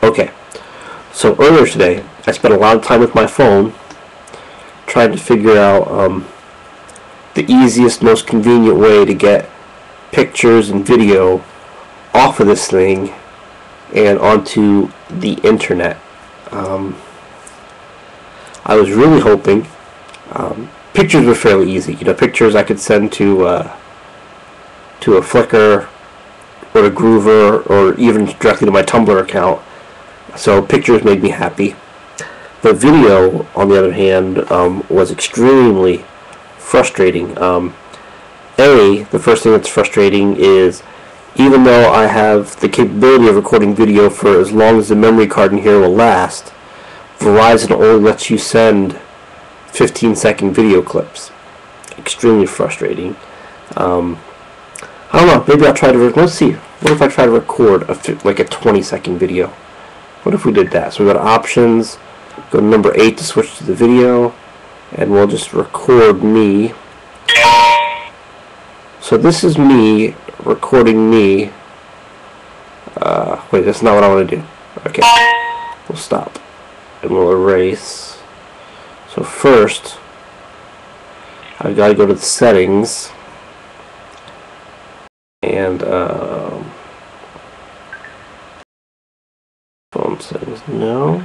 Okay, so earlier today, I spent a lot of time with my phone trying to figure out the easiest, most convenient way to get pictures and video off of this thing and onto the internet. I was really hoping pictures were fairly easy. You know, pictures I could send to a Flickr or to Groover or even directly to my Tumblr account. So pictures made me happy. But video, on the other hand, was extremely frustrating. The first thing that's frustrating is, even though I have the capability of recording video for as long as the memory card in here will last, Verizon only lets you send 15-second video clips. Extremely frustrating. I don't know, maybe I'll try to, let's see, what if I try to record like a 20-second video? What if we did that? So we go to options, go to number 8 to switch to the video, and we'll just record me. So this is me recording me. Wait, that's not what I want to do. Okay, we'll stop and we'll erase. So first, I've got to go to the settings and phone settings, no.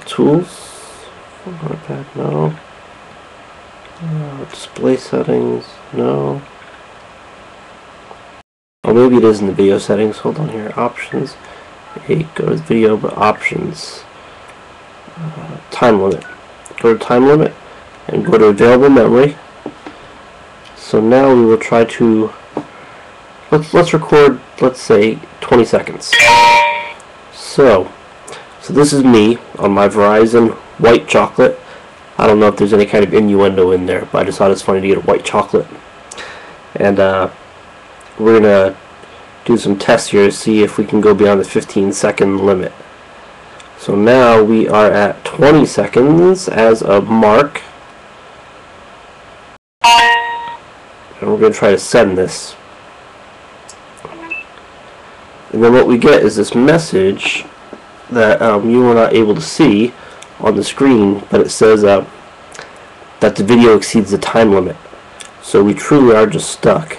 Tools, no. Display settings, no. Oh, maybe it is in the video settings. Hold on here. Options. 8, go to video, but options. Time limit. Go to time limit and go to available memory. So now we will try to let's record, let's say 20 seconds. So this is me on my Verizon white chocolate. I don't know if there's any kind of innuendo in there, but I just thought it's funny to get a white chocolate. And we're gonna do some tests here to see if we can go beyond the 15-second limit. So now we are at 20 seconds as a mark. And we're going to try to send this. And then what we get is this message that you are not able to see on the screen, but it says that the video exceeds the time limit. So we truly are just stuck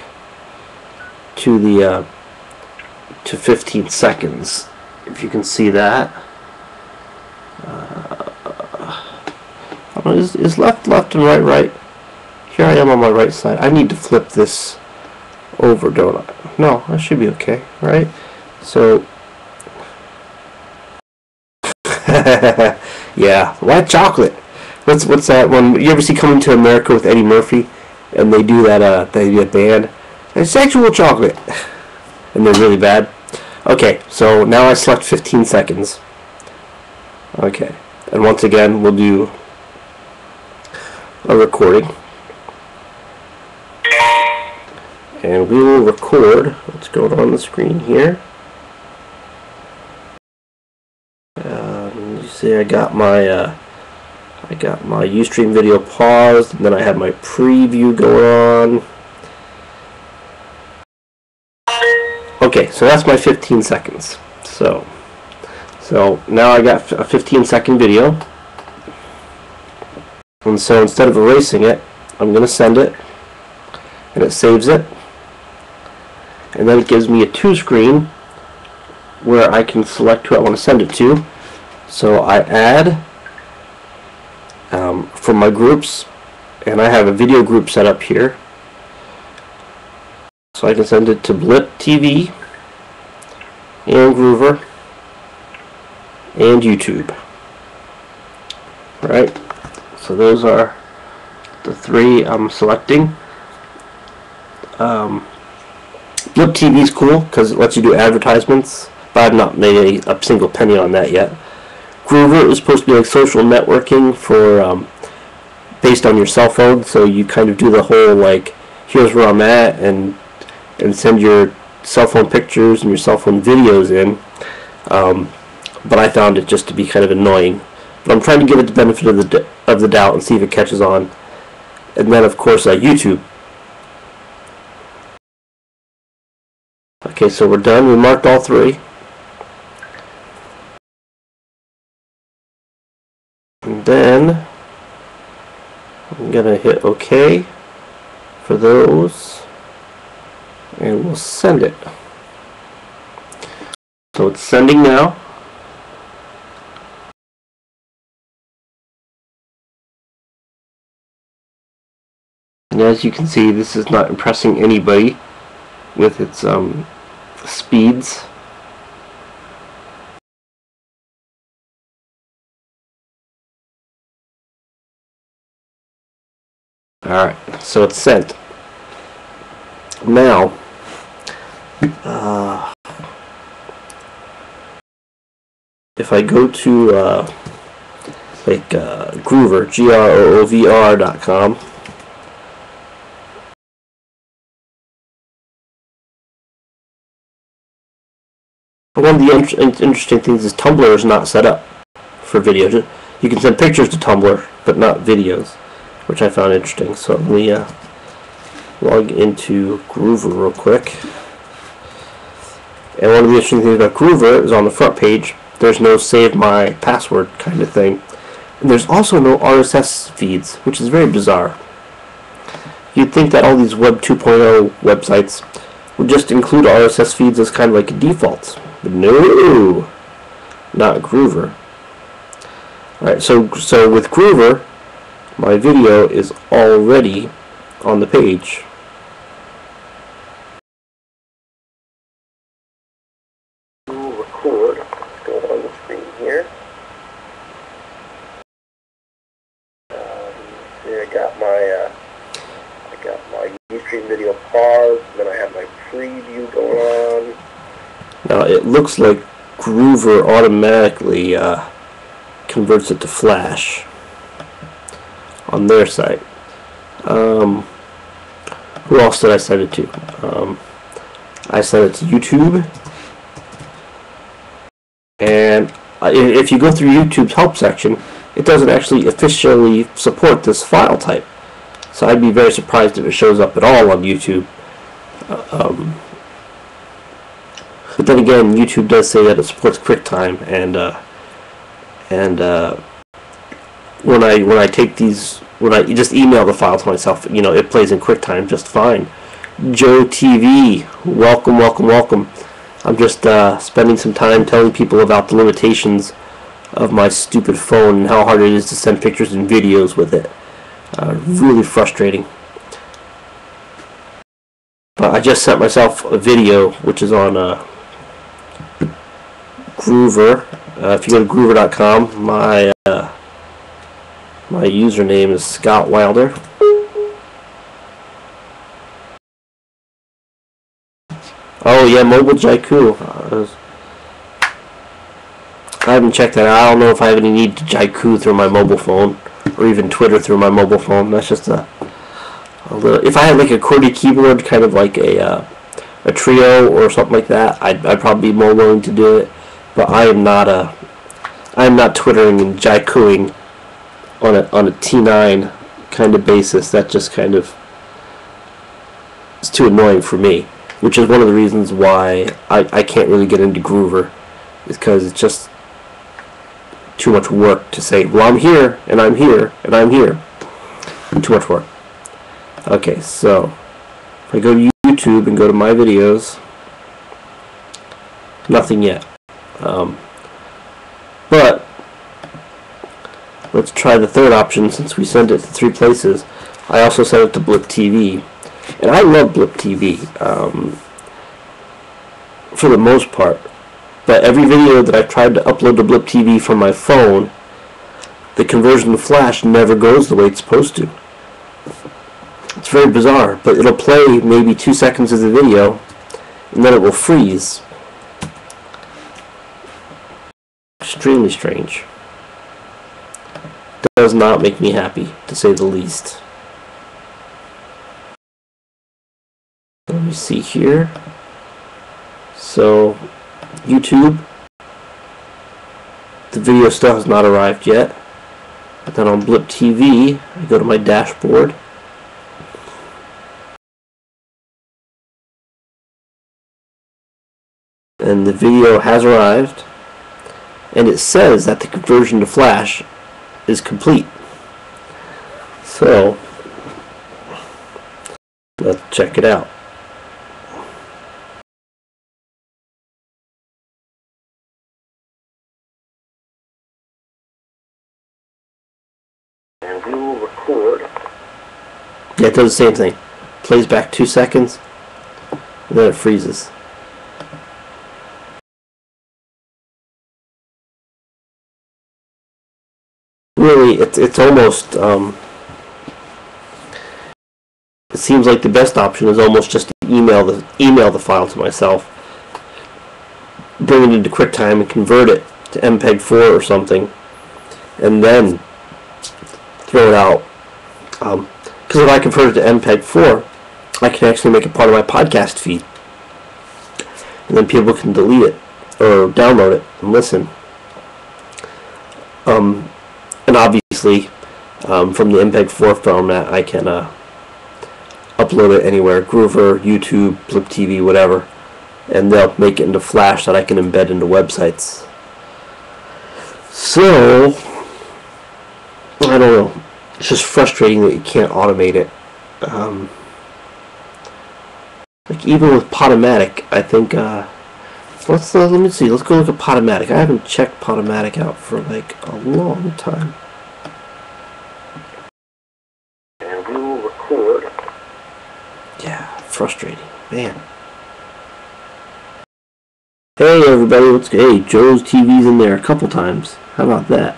to the to 15 seconds. If you can see that. Is left and right. Here I am on my right side. I need to flip this over, don't I? No, that should be okay, right? So yeah, white chocolate. What's that one? You ever see Coming to America with Eddie Murphy, and they do that band? It's sexual chocolate, and they're really bad. Okay, so now I select 15 seconds. Okay, and once again we'll do a recording, and we will record what's going on the screen here. You see, I got my Ustream video paused, and then I have my preview going on. Okay, so that's my 15 seconds. So now I got a 15-second video. And so instead of erasing it, I'm going to send it, and it saves it. And then it gives me a 2-screen where I can select who I want to send it to. So I add from my groups, and I have a video group set up here. So I can send it to Blip TV and Groover and YouTube. Right? So those are the 3 I'm selecting. Blip TV is cool because it lets you do advertisements, but I've not made a single penny on that yet. Groover is supposed to be like social networking for based on your cell phone, so you kind of do the whole like, here's where I'm at, and send your cell phone pictures and your cell phone videos in. But I found it just to be kind of annoying. But I'm trying to give it the benefit of the doubt and see if it catches on. And then of course YouTube. Okay, so we're done. We marked all three. And then I'm going to hit OK for those. And we'll send it. So it's sending now. And as you can see, this is not impressing anybody with its speeds. Alright, so it's sent. Now, if I go to Groover, GROOVR.com, one of the interesting things is Tumblr is not set up for video. You can send pictures to Tumblr, but not videos, which I found interesting. So let me log into Groover real quick. And one of the interesting things about Groover is on the front page, there's no save my password kind of thing. And there's also no RSS feeds, which is very bizarre. You'd think that all these Web 2.0 websites would just include RSS feeds as kind of like a default. But no, not Groover. Alright, so with Groover, my video is already on the page. Record. Let's go on the screen here. See, I got my YouTube video paused. Then I have my preview going on. Now it looks like Groover automatically converts it to Flash on their site. Who else did I send it to? I sent it to YouTube. And if you go through YouTube's help section, it doesn't actually officially support this file type. So I'd be very surprised if it shows up at all on YouTube. But then again, YouTube does say that it supports QuickTime, and when I take these, when I just email the file to myself, you know, it plays in QuickTime just fine. Joe TV, welcome, welcome, welcome. I'm just spending some time telling people about the limitations of my stupid phone and how hard it is to send pictures and videos with it. Really frustrating. But I just sent myself a video, which is on Groover. If you go to Groover.com, my username is Scott Wilder. Oh yeah, Mobile Jaiku. I haven't checked that out. I don't know if I have any need to Jaiku through my mobile phone, or even Twitter through my mobile phone. That's just a little. If I had like a QWERTY keyboard, kind of like a Trio or something like that, I'd probably be more willing to do it. But I am not Twittering and Jaikuing on a T9 kind of basis. That just kind of is too annoying for me. Which is one of the reasons why I can't really get into Groover, is because it's just too much work to say, well, I'm here, and I'm here, and I'm here. Too much work. Okay, so if I go to YouTube and go to my videos, nothing yet. But let's try the third option, since we sent it to 3 places. I also sent it to Blip TV. And I love Blip TV, for the most part. But every video that I've tried to upload to Blip TV from my phone, the conversion to Flash never goes the way it's supposed to. It's very bizarre, but it'll play maybe 2 seconds of the video, and then it will freeze. Extremely strange. Does not make me happy, to say the least. Let me see here. So, YouTube, the video still has not arrived yet. But then on Blip TV, I go to my dashboard. and the video has arrived, and it says that the conversion to Flash is complete. So let's check it out. And we will record. Yeah, it does the same thing. Plays back 2 seconds, and then it freezes. Really, it's almost, it seems like the best option is almost just to email the file to myself, bring it into QuickTime and convert it to MPEG-4 or something, and then throw it out. Because if I convert it to MPEG-4, I can actually make it part of my podcast feed, and then people can delete it or download it and listen. And obviously, from the MPEG-4 format, I can upload it anywhere, Groover, YouTube, Blip TV, whatever, and they'll make it into Flash that I can embed into websites. So, I don't know. It's just frustrating that you can't automate it. Like even with Podomatic, I think. Let me see. Let's go look at Podomatic. I haven't checked Podomatic out for like a long time. And we will record. Yeah, frustrating, man. Hey everybody, hey, Joe's TV's in there a couple times. How about that?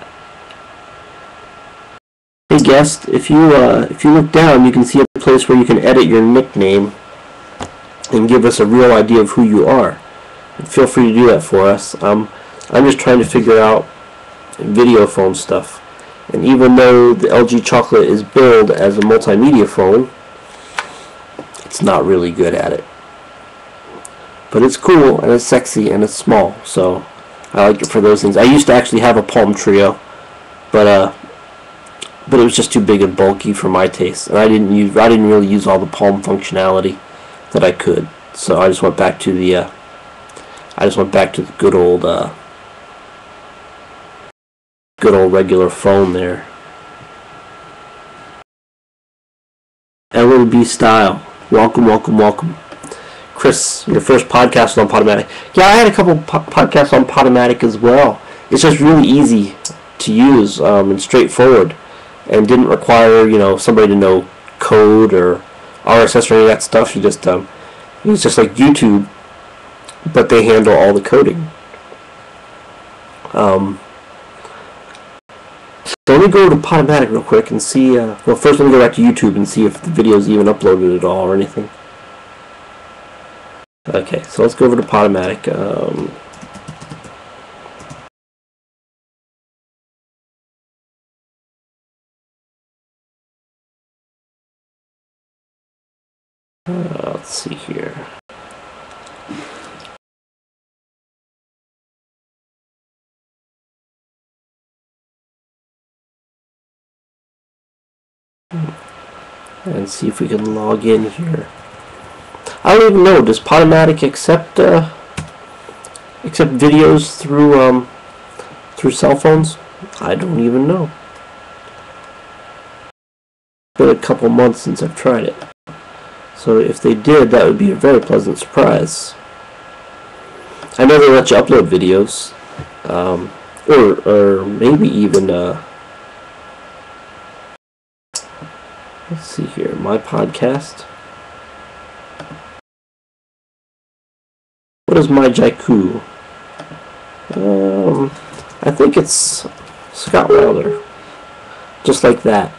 Hey guest, if you look down, you can see a place where you can edit your nickname and give us a real idea of who you are. And feel free to do that for us. I'm just trying to figure out video phone stuff. And even though the LG Chocolate is billed as a multimedia phone, it's not really good at it. But it's cool, and it's sexy, and it's small, so I like it for those things. I used to actually have a Palm Trio, but it was just too big and bulky for my taste, and I didn't really use all the Palm functionality that I could. So I just went back to the good old regular phone there. LNB Style, welcome, welcome, welcome. Chris, your first podcast on Podomatic. Yeah, I had a couple podcasts on Podomatic as well. It's just really easy to use and straightforward, and didn't require somebody to know code or RSS or any of that stuff. You just it's just like YouTube, but they handle all the coding. So let me go to Podomatic real quick and see. Well, first let me go back to YouTube and see if the video's even uploaded at all or anything. Okay, so let's go over to Podomatic. Let's see here. And see if we can log in here. I don't even know. Does Podomatic accept videos through cell phones? I don't even know. It's been a couple months since I've tried it. So if they did, that would be a very pleasant surprise. I know they let you upload videos, or maybe even let's see here, my podcast. What is my Jaiku? I think it's Scott Wilder, just like that,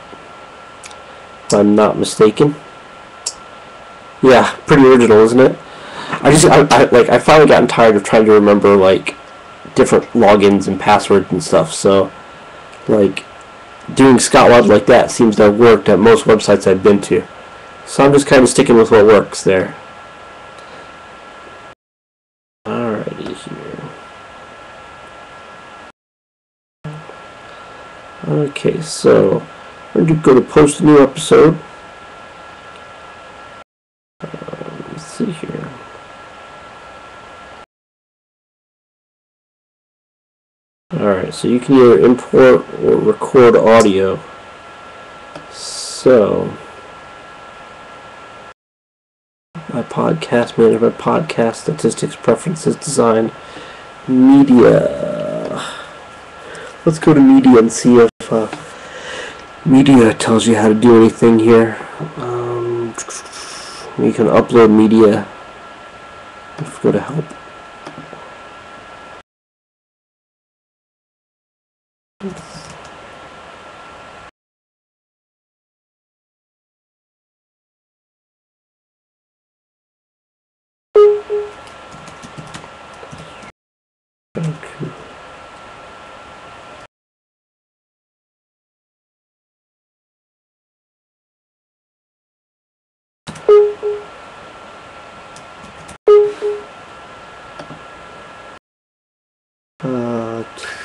if I'm not mistaken. Yeah, pretty original, isn't it? I finally gotten tired of trying to remember like different logins and passwords and stuff. So, like, doing Scott Wilder like that seems to have worked at most websites I've been to. So I'm just kind of sticking with what works there. Alrighty here. Okay, so we're going to go to post a new episode. Let's see here. Alright, so you can either import or record audio. So, my podcast manager, my podcast statistics, preferences, design, media. Let's go to media and see if media tells you how to do anything here. You can upload media. Let's go to help.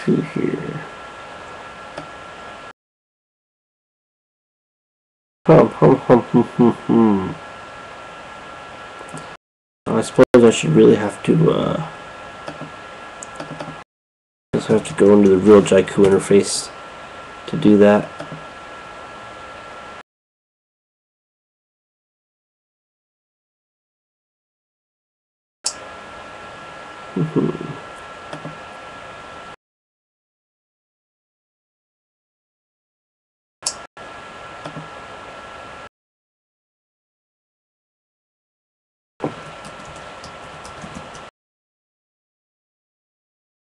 To here. I suppose I should really have to just have to go into the real Jaiku interface to do that.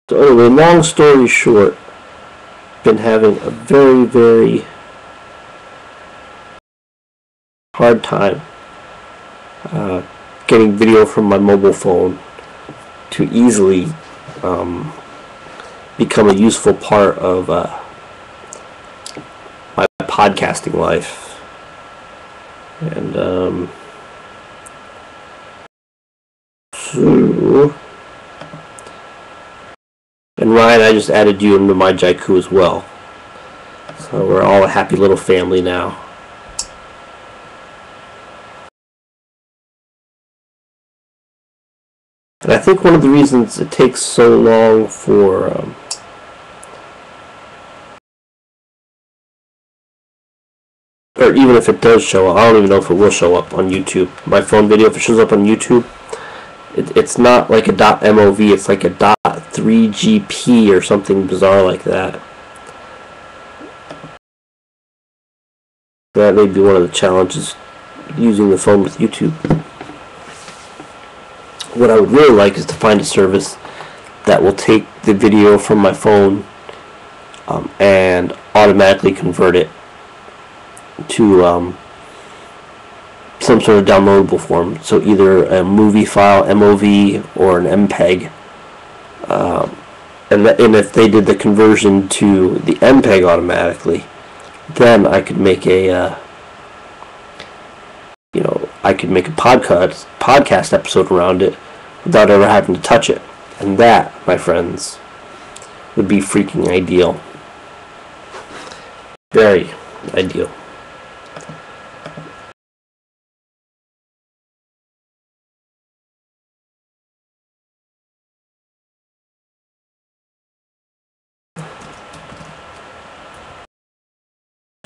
So anyway, long story short, been having a very, very hard time getting video from my mobile phone to easily become a useful part of my podcasting life. And and Ryan, I just added you into my Jaiku as well. So we're all a happy little family now. And I think one of the reasons it takes so long for or even if it does show up, I don't even know if it will show up on YouTube. My phone video, if it shows up on YouTube, it's not like a .mov, it's like a .3gp or something bizarre like that. That may be one of the challenges using the phone with YouTube. What I would really like is to find a service that will take the video from my phone and automatically convert it to some sort of downloadable form. So either a movie file, MOV, or an MPEG. And if they did the conversion to the MPEG automatically, then I could make a I could make a podcast episode around it without ever having to touch it. And that, my friends, would be freaking ideal. Very ideal.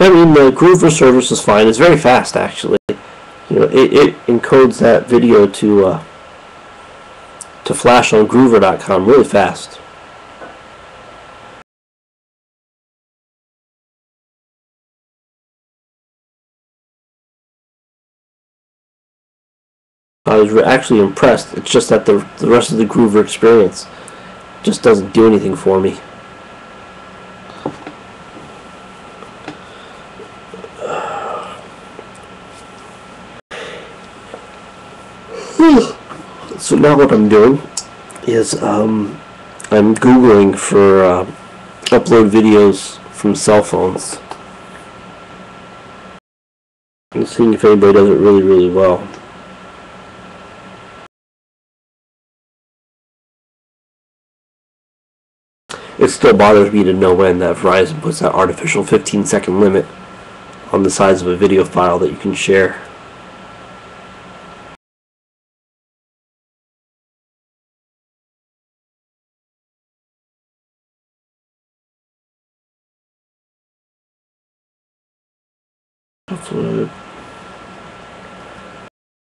I mean, the Groover service is fine. It's very fast, actually. It encodes that video to flash on Groover.com really fast. I was actually impressed. It's just that the rest of the Groover experience just doesn't do anything for me. So now what I'm doing is I'm Googling for upload videos from cell phones and seeing if anybody does it really, really well. It still bothers me to no end that Verizon puts that artificial 15-second limit on the size of a video file that you can share.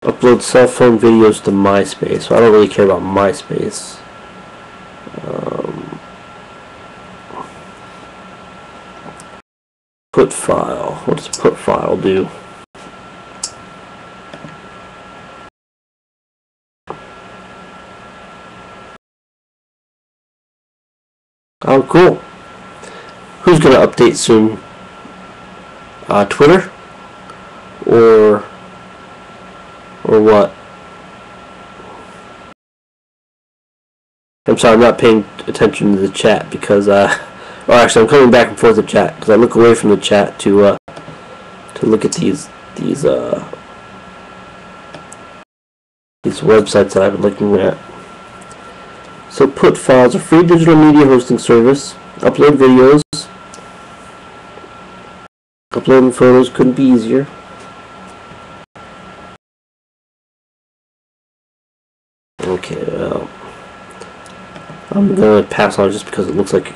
Upload cell phone videos to MySpace. So I don't really care about MySpace. Put file. What does put file do? Oh, cool. Who's going to update soon? Twitter? Or what? I'm sorry, I'm not paying attention to the chat because, or actually, I'm coming back and forth to chat because I look away from the chat to look at these websites that I've been looking at. So, Put Files, a free digital media hosting service. Upload videos. Uploading photos couldn't be easier. Okay, well, I'm gonna pass on just because it looks like a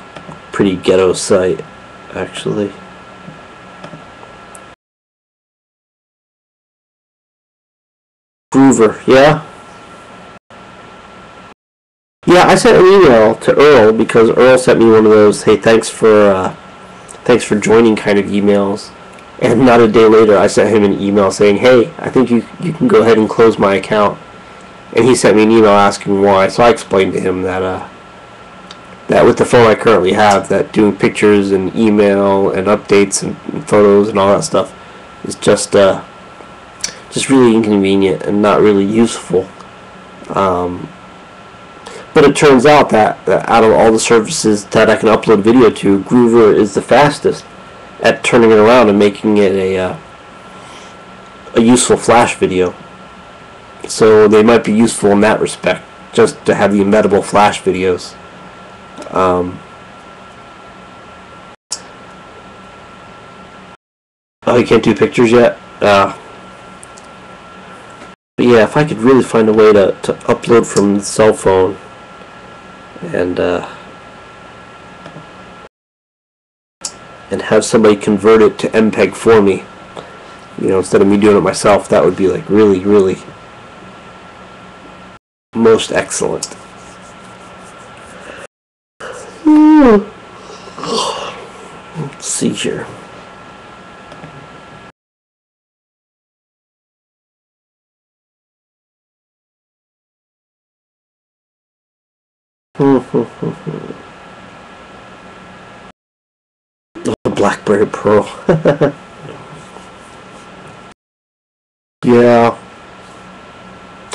pretty ghetto site, actually. Groover, yeah? Yeah, I sent an email to Earl because Earl sent me one of those, hey, thanks for joining kind of emails. And not a day later, I sent him an email saying, hey, I think you can go ahead and close my account. And he sent me an email asking why. So I explained to him that that with the phone I currently have, that doing pictures and email and updates and photos and all that stuff is just really inconvenient and not really useful. But it turns out that out of all the services that I can upload video to, Groover is the fastest at turning it around and making it a useful Flash video. So they might be useful in that respect, just to have the embeddable Flash videos. Oh, you can't do pictures yet? But yeah, if I could really find a way to upload from the cell phone and have somebody convert it to MPEG for me, instead of me doing it myself, that would be like really, really most excellent. Let's see here. The BlackBerry Pro. Yeah.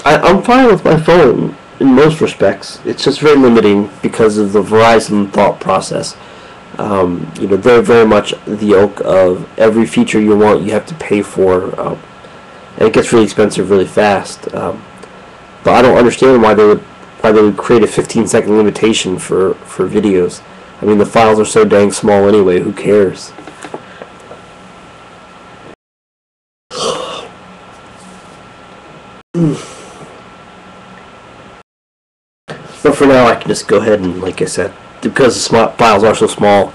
I'm fine with my phone in most respects. It's just very limiting because of the Verizon thought process. They're very much the yoke of every feature you want you have to pay for, and it gets really expensive really fast. But I don't understand why they would create a 15-second limitation for videos. I mean, the files are so dang small anyway. Who cares? But for now, I can just go ahead and, like I said, because the files are so small,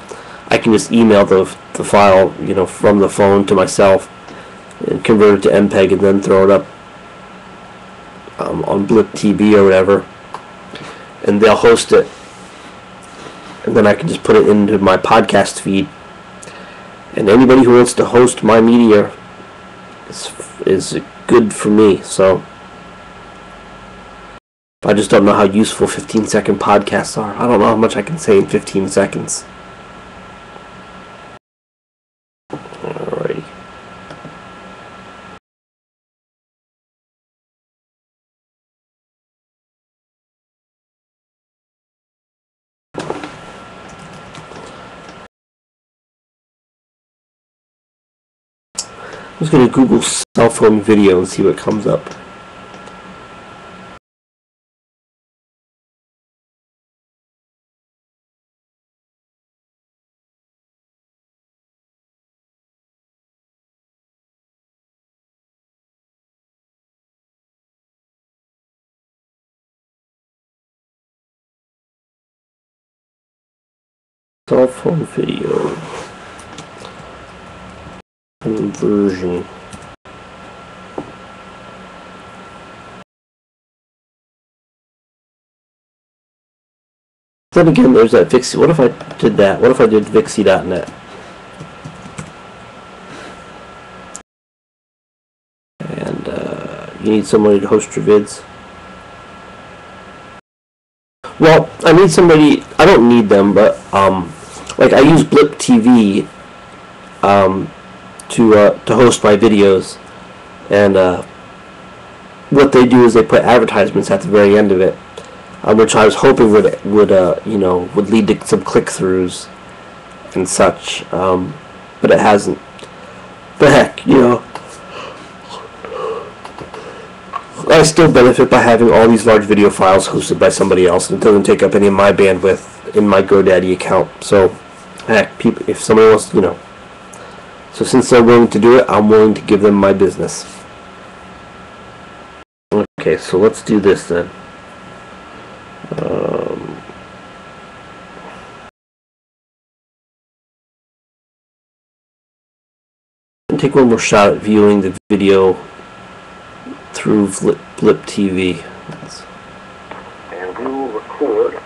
I can just email the file, from the phone to myself, and convert it to MPEG, and then throw it up on Blip TV or whatever, and they'll host it, and then I can just put it into my podcast feed. And anybody who wants to host my media is good for me. So I just don't know how useful 15-second podcasts are. I don't know how much I can say in 15 seconds. Alrighty. I'm just going to Google cell phone video and see what comes up. Cell phone video. conversion. Then again, there's that Vixie. What if I did that? What if I did Vixie.net? And you need somebody to host your vids. Well, I need somebody. I don't need them, but like I use Blip TV to host my videos, and what they do is they put advertisements at the very end of it, which I was hoping would lead to some click-throughs and such, but it hasn't. But heck, I still benefit by having all these large video files hosted by somebody else, and it doesn't take up any of my bandwidth in my GoDaddy account. So, heck, if somebody wants, so since they're willing to do it, I'm willing to give them my business. Okay, so let's do this then. Take one more shot at viewing the video through Blip TV. And we will record.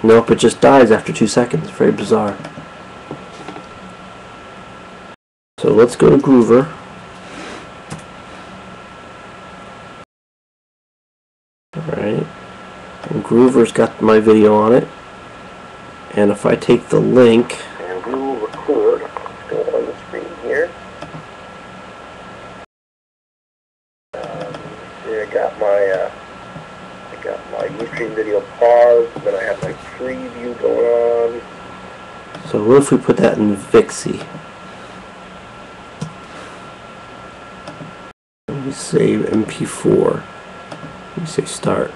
Nope, it just dies after 2 seconds. Very bizarre. So let's go to Groover. Alright. And Groover's got my video on it. And if I take the link. And we will record. Let's go on the screen here. I got my Ustream video paused, then I have my preview going on. So what if we put that in Vixie? Let me save MP4. Let me say start.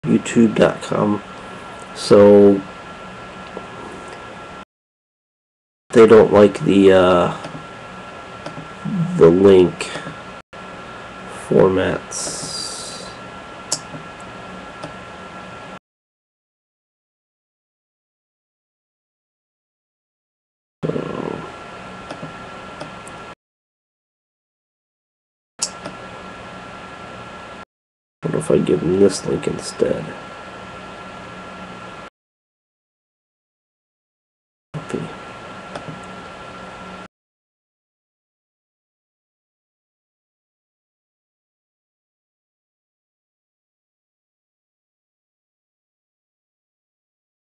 YouTube.com. So they don't like the link formats. What if I give them this link instead? Copy.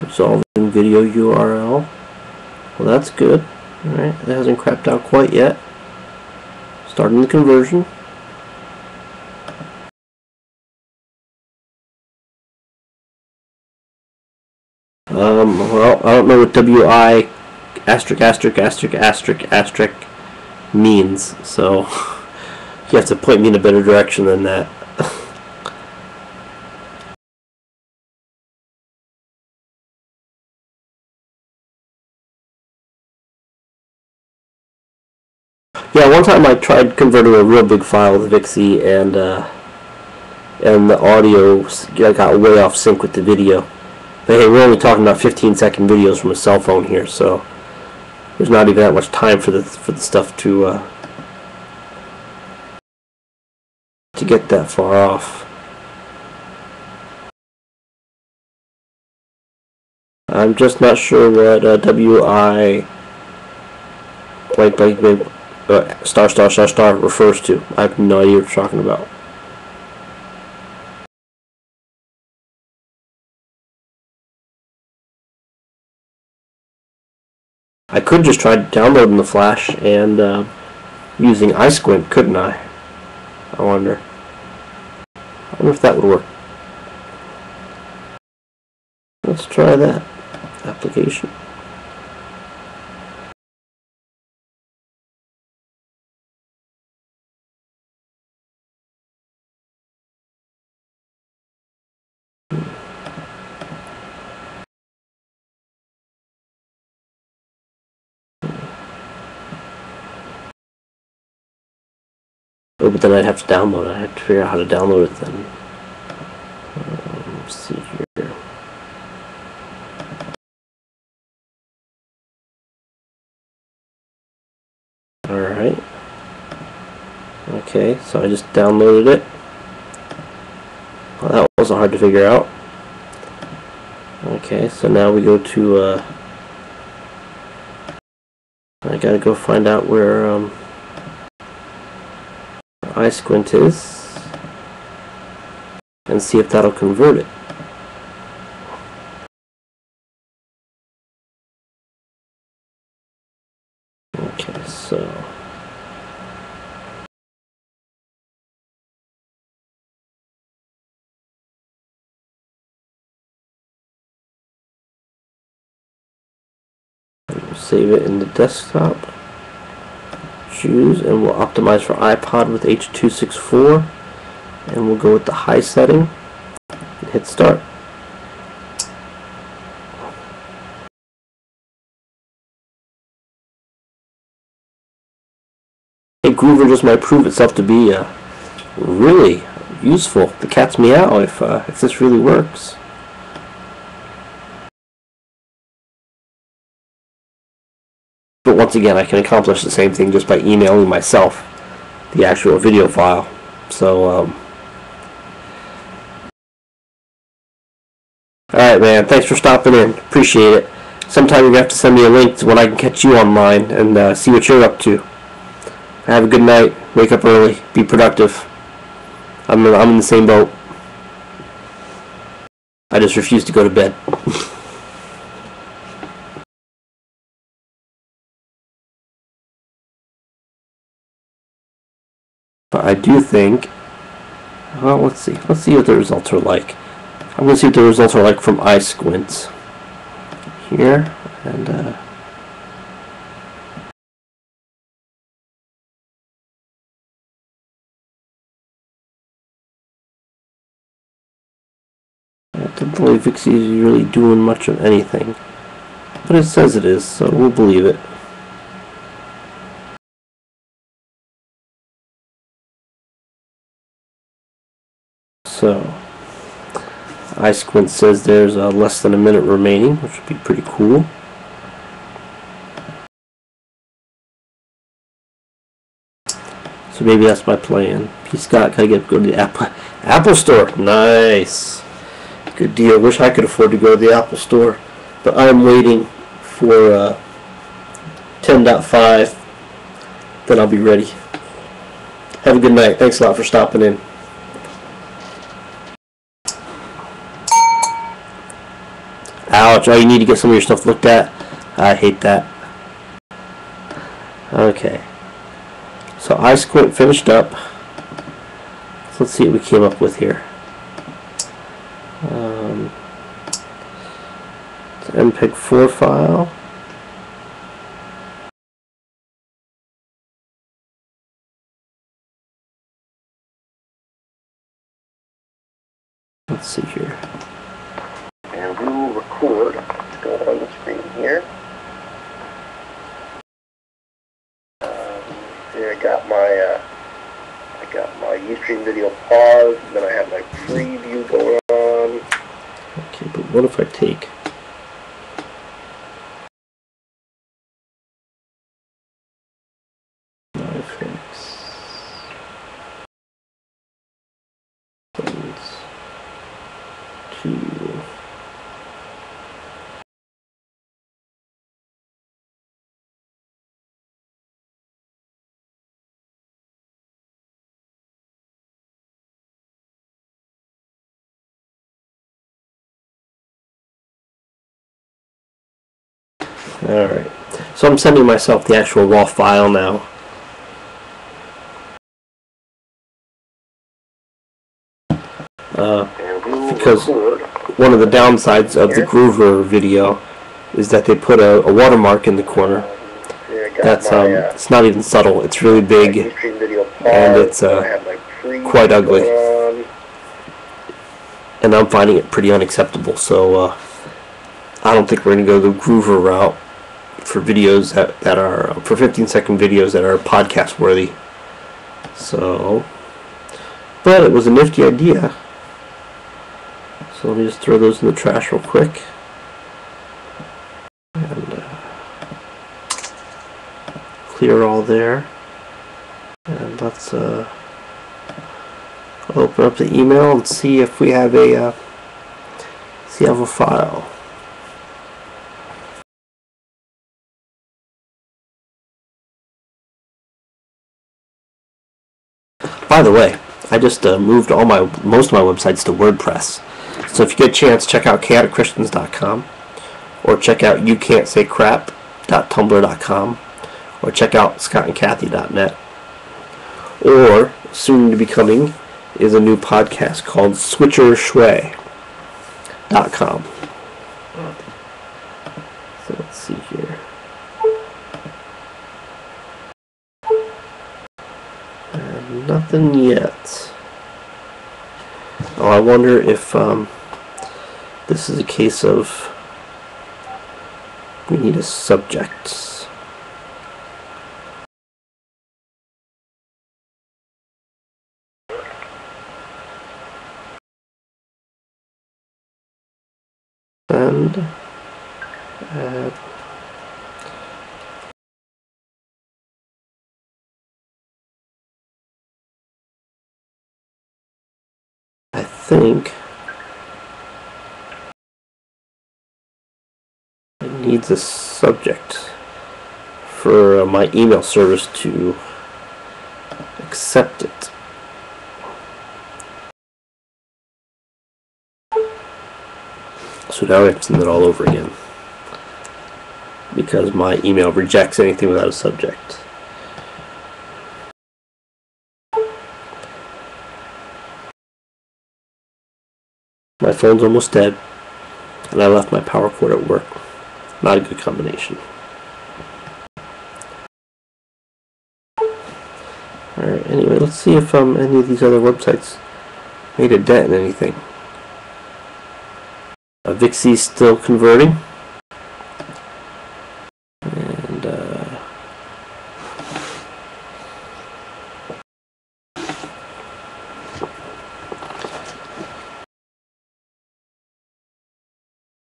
Resolving video URL. Well, that's good. Alright, it hasn't crapped out quite yet. Starting the conversion. Well, I don't know what WI asterisk asterisk asterisk asterisk asterisk means, so you have to point me in a better direction than that. Yeah, one time I tried converting a real big file with Vixie, and the audio got way off sync with the video. But hey, we're only talking about 15-second videos from a cell phone here, so there's not even that much time for the stuff to get that far off. I'm just not sure what WI *** refers to. I have no idea what you're talking about. I could just try downloading the flash and using iSquint, couldn't I? I wonder if that would work. Let's try that application. Oh, but then I'd have to download it. I'd have to figure out how to download it then. Let's see here. Okay, so I just downloaded it. Well, that wasn't hard to figure out. Okay, so now we go to I gotta go find out where iSquint is and see if that'll convert it. Okay, so save it in the desktop, choose, and we'll optimize for iPod with H.264, and we'll go with the high setting and hit start. Hey, Groover just might prove itself to be really useful. The cat's meow if this really works. But once again, I can accomplish the same thing just by emailing myself the actual video file. So, alright man, thanks for stopping in. Appreciate it. Sometime you're going to have to send me a link to when I can catch you online and see what you're up to. Have a good night. Wake up early. Be productive. I'm in the same boat. I just refuse to go to bed. But I do think, well, let's see what the results are like. I'm going to see what the results are like from iSquint here, and I don't believe Vixie is really doing much of anything, but it says it is, so we'll believe it. So, iSquint says there's less than a minute remaining, which would be pretty cool. So maybe that's my plan. P. Scott, can I go to the Apple Store? Nice. Good deal. Wish I could afford to go to the Apple Store, but I'm waiting for 10.5. Then I'll be ready. Have a good night. Thanks a lot for stopping in. Ouch, oh, you need to get some of your stuff looked at? I hate that. Okay. So iSquint finished up. So let's see what we came up with here. It's an MPEG-4 file. Let's see here. And we will record. Let's go on the screen here. Here I got my Ustream video paused. Then I have my preview going on. Okay, but what if I take my fix? Alright, so I'm sending myself the actual raw file now. Because one of the downsides of the Groover video is that they put a watermark in the corner. That's it's not even subtle. It's really big, and it's quite ugly. And I'm finding it pretty unacceptable. So I don't think we're going to go the Groover route for videos that are for 15-second videos that are podcast worthy. So, but it was a nifty idea. So let me just throw those in the trash real quick. And clear all there. And let's I'll open up the email and see if we have a file. By the way, I just moved most of my websites to WordPress. So if you get a chance, check out chaoticchristians.com, or check out youcan'tsaycrap.tumblr.com, or check out scottandkathy.net. Or, soon to be coming, is a new podcast called switchershway.com. So let's see here. Nothing yet. Oh, I wonder if this is a case of we need a subject. And I think it needs a subject for my email service to accept it. So now I have to send it all over again, because my email rejects anything without a subject. My phone's almost dead, and I left my power cord at work. Not a good combination. Alright, anyway, let's see if any of these other websites made a dent in anything. Vixie's still converting. And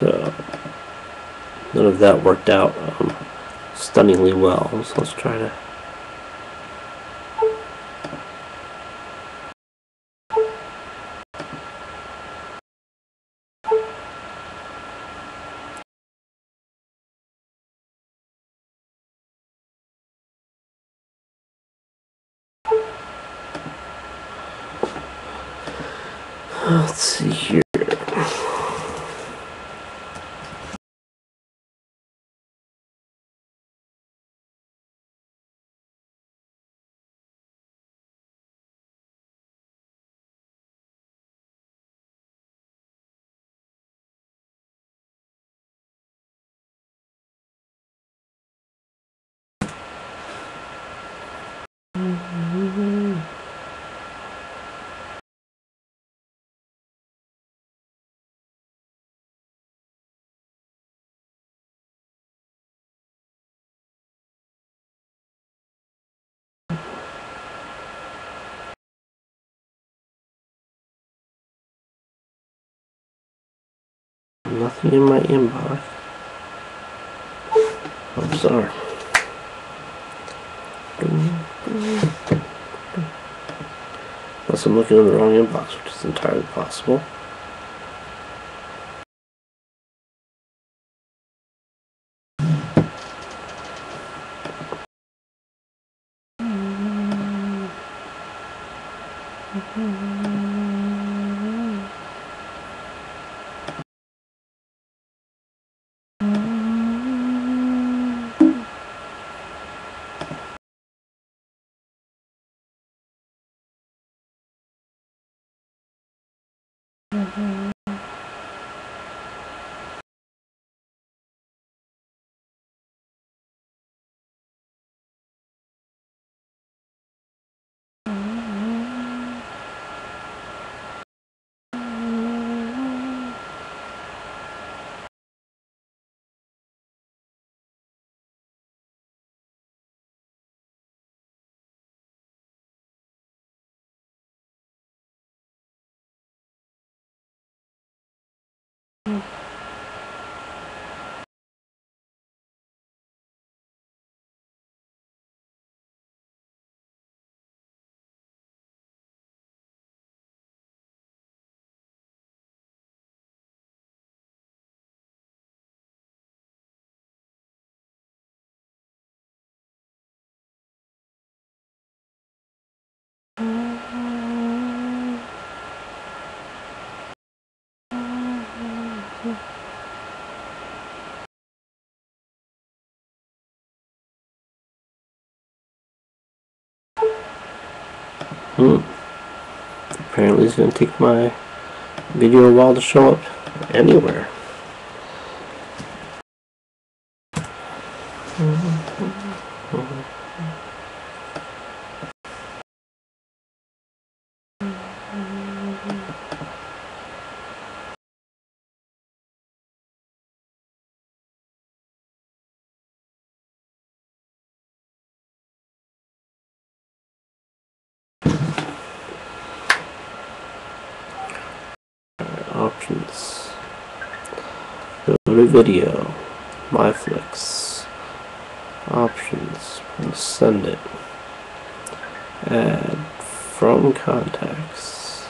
so none of that worked out stunningly well. So let's try to. Let's see here. Nothing in my inbox. I'm sorry. Unless I'm looking in the wrong inbox, which is entirely possible. Apparently it's going to take my video a while to show up anywhere. Options. Go to video. My flicks. Options. Send it. Add from contacts.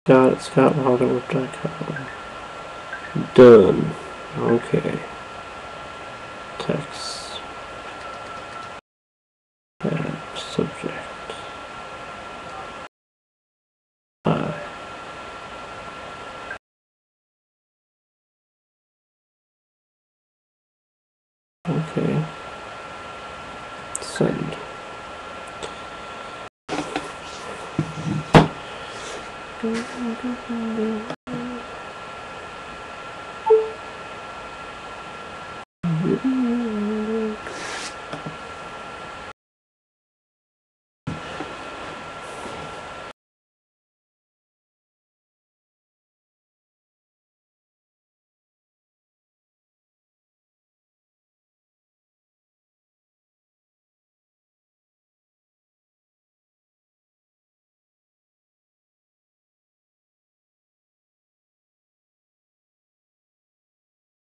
Got it. ScottWalkerWhip.com. Done. Okay. Text. Add subject. Okay. Send.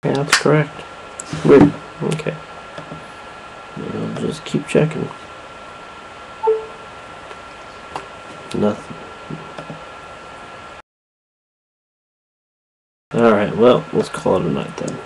Yeah, that's correct. Weird. Okay. I'll just keep checking. Nothing. Alright, well, let's call it a night then.